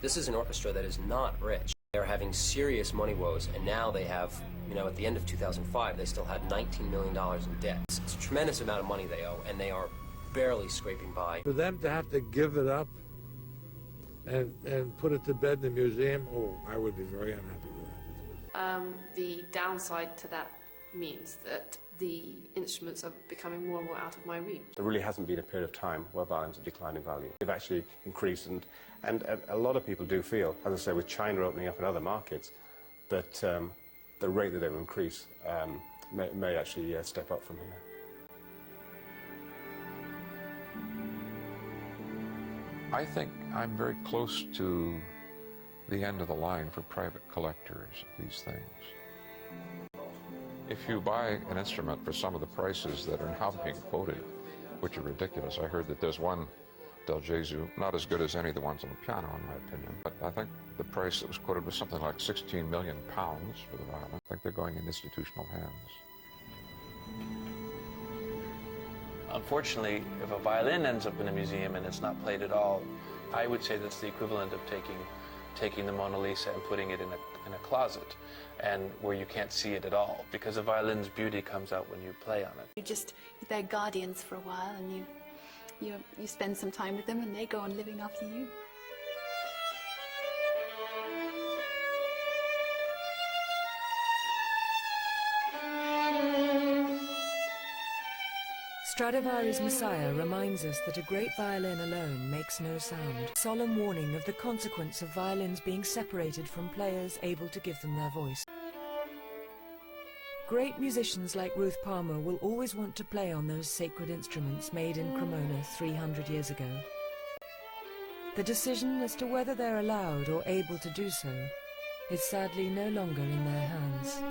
This is an orchestra that is not rich. They're having serious money woes, and now they have, you know, at the end of 2005, they still had $19 million in debt. It's a tremendous amount of money they owe, and they are barely scraping by. For them to have to give it up and put it to bed in the museum, oh, I would be very unhappy with that. The downside to that means that the instruments are becoming more and more out of my reach. There really hasn't been a period of time where violins have declined in value. They've actually increased, and a lot of people do feel, as I say, with China opening up in other markets, that the rate that they will increase may actually step up from here. I think I'm very close to the end of the line for private collectors of these things. If you buy an instrument for some of the prices that are now being quoted, which are ridiculous. I heard that there's one Del Gesù, not as good as any of the ones on the piano in my opinion, but I think the price that was quoted was something like 16 million pounds for the violin. I think they're going in institutional hands. Unfortunately, if a violin ends up in a museum and it's not played at all, I would say that's the equivalent of taking the Mona Lisa and putting it in a closet, and where you can't see it at all, because a violin's beauty comes out when you play on it. You're their guardians for a while, and you spend some time with them, and they go on living after you. Stradivari's Messiah reminds us that a great violin alone makes no sound. Solemn warning of the consequence of violins being separated from players able to give them their voice. Great musicians like Ruth Palmer will always want to play on those sacred instruments made in Cremona 300 years ago. The decision as to whether they're allowed or able to do so is sadly no longer in their hands.